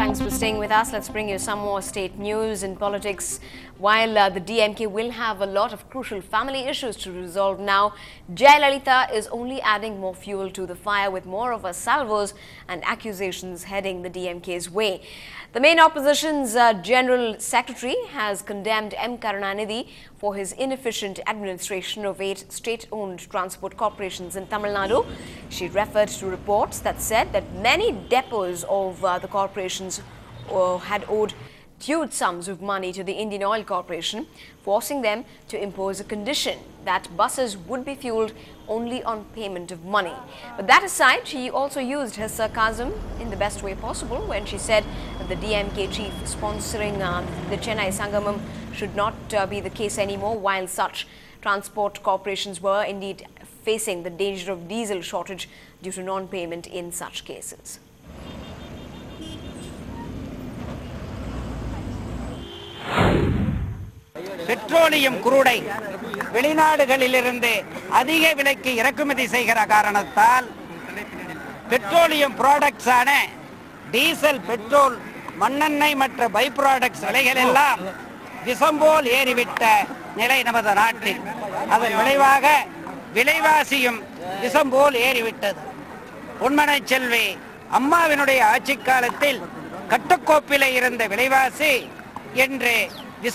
Thanks for staying with us. Let's bring you some more state news and politics. While the DMK will have a lot of crucial family issues to resolve now, Jayalalitha is only adding more fuel to the fire with more of her salvos and accusations heading the DMK's way. The main opposition's General Secretary has condemned M. Karunanidhi for his inefficient administration of 8 state-owned transport corporations in Tamil Nadu. She referred to reports that said that many depots of the corporations had owed huge sums of money to the Indian Oil Corporation, forcing them to impose a condition that buses would be fueled only on payment of money. But that aside, she also used her sarcasm in the best way possible when she said that the DMK chief sponsoring the Chennai Sangamam should not be the case anymore, while such transport corporations were indeed facing the danger of diesel shortage due to non-payment in such cases. Petroleum குரூடை வெளிநாடுகளிலிருந்து அதிக விலைக்கு இறக்குமதி செய்கிற காரணத்தால் petroleum products ஆன diesel, petrol, மண்ணெண்ணெய் மற்ற பை ப்ராடக்ட்ஸ் விலைகள் எல்லாம் விஷம்போல் ஏறிவிட்ட நிலை நமது நாட்டில். அதன் விளைவாக விலைவாசியும் விஷம்போல் ஏறிவிட்டது. பொன்மனை செல்வி அம்மாவினுடைய ஆட்சி காலத்தில் கட்டுக்கோப்பிலே இருந்த விலைவாசி என்று In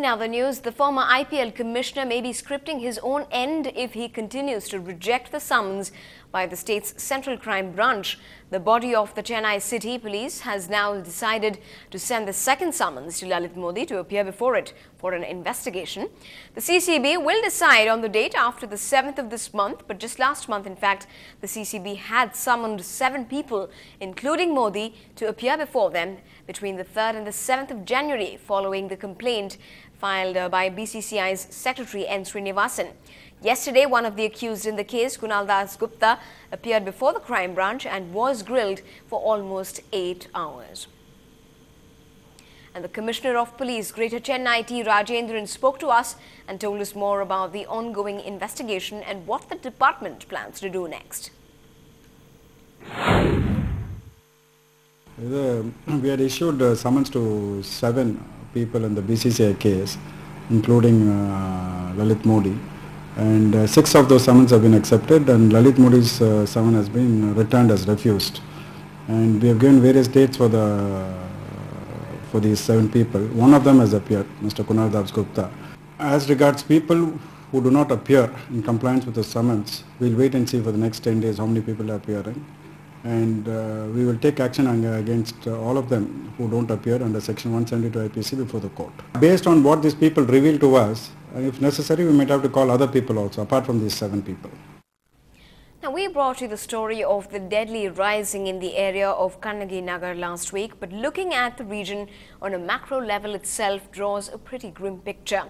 other news, the former IPL commissioner may be scripting his own end if he continues to reject the summons by the state's Central Crime Branch. The body of the Chennai City Police has now decided to send the second summons to Lalit Modi to appear before it for an investigation. The CCB will decide on the date after the 7th of this month, but just last month, in fact, the CCB had summoned 7 people, including Modi, to appear before them between the 3rd and the 7th of January, following the complaint filed by BCCI's Secretary N. Srinivasan. Yesterday, one of the accused in the case, Kunal Das Gupta, appeared before the crime branch and was grilled for almost 8 hours. And the Commissioner of Police, Greater Chennai, T. Rajendran, spoke to us and told us more about the ongoing investigation and what the department plans to do next. We had issued summons to 7 people in the BCCI case, including Lalit Modi. And 6 of those summons have been accepted, and Lalit Modi's summon has been returned as refused. And we have given various dates for these 7 people. One of them has appeared, Mr. Kunal Das Gupta. As regards people who do not appear in compliance with the summons, we'll wait and see for the next 10 days how many people are appearing. And we will take action against all of them who don't appear under Section 172 IPC before the court. Based on what these people reveal to us, if necessary, we might have to call other people also, apart from these 7 people. Now, we brought you the story of the deadly rising in the area of Kannagi Nagar last week, but looking at the region on a macro level itself draws a pretty grim picture.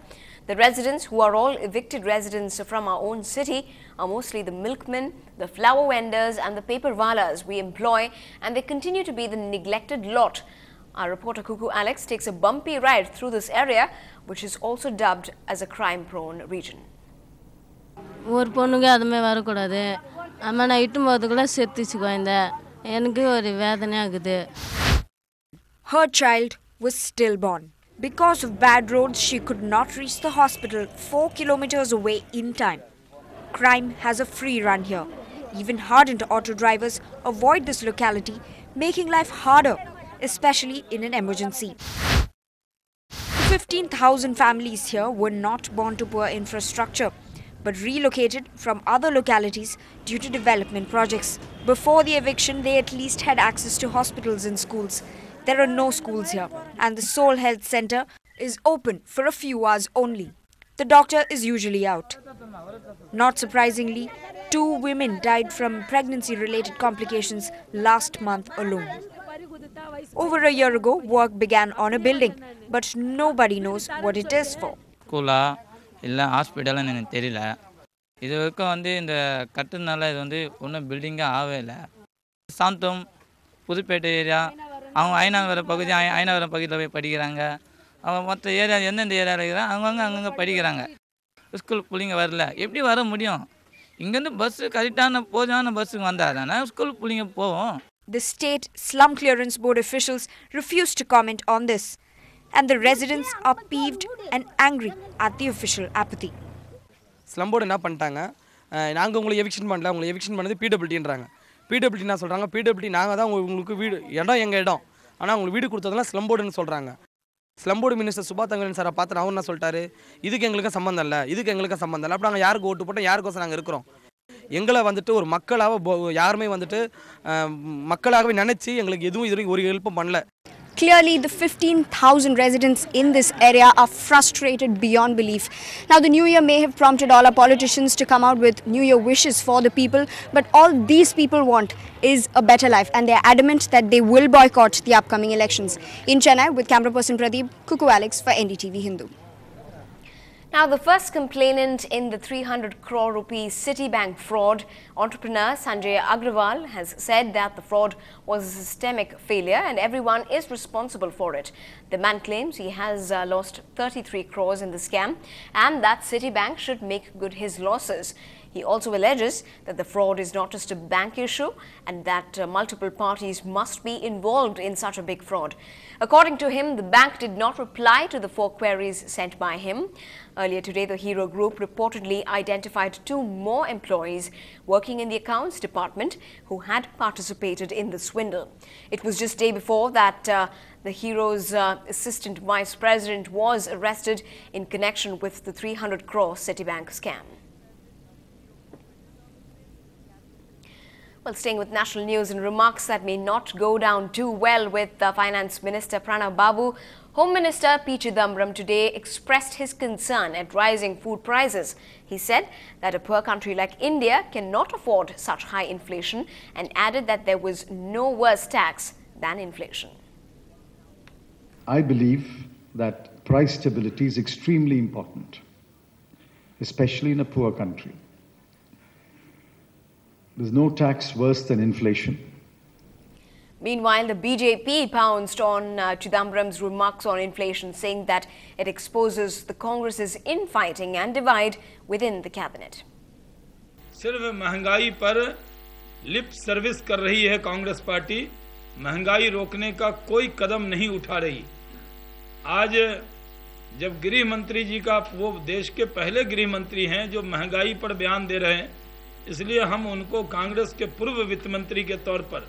The residents, who are all evicted residents from our own city, are mostly the milkmen, the flower vendors and the paper wallas we employ, and they continue to be the neglected lot. Our reporter Kuku Alex takes a bumpy ride through this area, which is also dubbed as a crime-prone region. Her child was stillborn. Because of bad roads, she could not reach the hospital 4 kilometers away in time. Crime has a free run here. Even hardened auto drivers avoid this locality, making life harder, especially in an emergency. 15,000 families here were not born to poor infrastructure, but relocated from other localities due to development projects. Before the eviction, they at least had access to hospitals and schools. There are no schools here, and the Soul Health Center is open for a few hours only. The doctor is usually out. Not surprisingly, 2 women died from pregnancy-related complications last month alone. Over a year ago, work began on a building, but nobody knows what it is for. Hospital area. Ainavaram பகுதியில் போய் படிக்கிறாங்க. அவங்க மற்ற area எந்தெந்த ஏரியாவில் இருக்கிறாங்க அங்கங்கே படிக்கிறாங்க. ஸ்கூல் பிள்ளைங்க வரல. எப்படி வர முடியும்? இங்கேருந்து பஸ்ஸு கரெக்டான போதான பஸ்ஸுக்கு வந்தால் தானே ஸ்கூல் பிள்ளைங்க போவோம். The state slum clearance board officials refused to comment on this, and the residents are peeved and angry at the official apathy. Slum board என்ன பண்ணிட்டாங்க, நாங்கள் உங்களை எவிக்ஷன் பண்ணல, உங்களை எவிக்ஷன் பண்ணது பிடபிள்யூடின்றாங்க. பிடபிள்யூடி என்ன சொல்கிறாங்க, பிடபிள்யூடி நாங்கள் தான் உங்களுக்கு வீடு இடம் எங்கள் இடம், ஆனால் உங்களுக்கு வீடு கொடுத்ததெல்லாம் ஸ்லம் போர்டுன்னு சொல்கிறாங்க. Slum board minister Suba Thangavelu சாரை பார்த்து அவர் என்ன சொல்லிட்டாரு, இதுக்கு எங்களுக்கு சம்மந்தம் இல்லை, இதுக்கு எங்களுக்கு சம்மந்தம் இல்லை. அப்போ நாங்கள் யாருக்கு ஓட்டு போட்டோம், யாருக்கோசம் நாங்கள் இருக்கிறோம். எங்களை வந்துட்டு ஒரு மக்களாக யாருமே வந்துட்டு மக்களாகவே நினச்சி எங்களுக்கு எதுவும் இது ஒரு ஹெல்ப்பும் பண்ணல. Clearly, the 15,000 residents in this area are frustrated beyond belief. Now, the new year may have prompted all our politicians to come out with new year wishes for the people, but all these people want is a better life, and they're adamant that they will boycott the upcoming elections. In Chennai, with camera person Pradeep, Kuku Alex for NDTV Hindu. Now, the first complainant in the 300 crore rupees Citibank fraud, entrepreneur Sanjay Agrawal, has said that the fraud was a systemic failure and everyone is responsible for it. The man claims he has lost 33 crores in the scam and that Citibank should make good his losses. He also alleges that the fraud is not just a bank issue and that multiple parties must be involved in such a big fraud. According to him, the bank did not reply to the 4 queries sent by him. Earlier today, the Hero Group reportedly identified 2 more employees working in the accounts department who had participated in the swindle. It was just day before that the Hero's assistant vice president was arrested in connection with the 300 crore Citibank scam. Well, staying with national news, in remarks that may not go down too well with Finance Minister Pranav Babu, Home Minister P. Chidambaram today expressed his concern at rising food prices. He said that a poor country like India cannot afford such high inflation and added that there was no worse tax than inflation. I believe that price stability is extremely important, especially in a poor country. There's no tax worse than inflation. Meanwhile, the BJP pounced on Chidambaram's remarks on inflation, saying that it exposes the Congress's infighting and divide within the cabinet. सिर्फ महंगाई पर lip service कर रही है Congress party, महंगाई रोकने का कोई कदम नहीं उठा रही। आज जब गृह मंत्री जी का, वो देश के पहले गृह मंत्री हैं जो महंगाई पर बयान दे रहे हैं, इसलिए हम उनको कांग्रेस के पूर्व वित्त मंत्री के तौर पर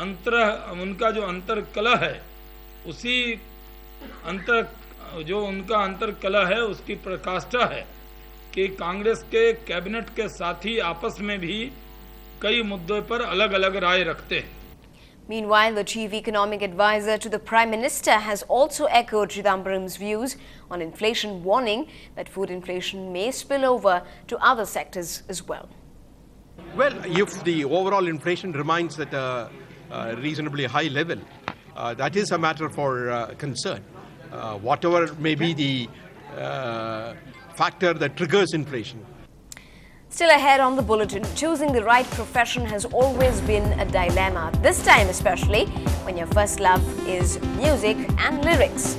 उनका जो अंतर कलह है, उसी उनका अंतर कलह है, उसकी प्रकाष्ठा है कि कांग्रेस के कैबिनेट के साथी आपस में भी कई मुद्दों पर अलग-अलग राय रखते हैं। Meanwhile, the chief economic advisor to the Prime Minister has also echoed Chidambaram's views on inflation, warning that food inflation may spill over to other sectors as well. Well, if the overall inflation remains at a reasonably high level, that is a matter for concern. Whatever may be the factor that triggers inflation. Still ahead on the bulletin, choosing the right profession has always been a dilemma. This time especially when your first love is music and lyrics.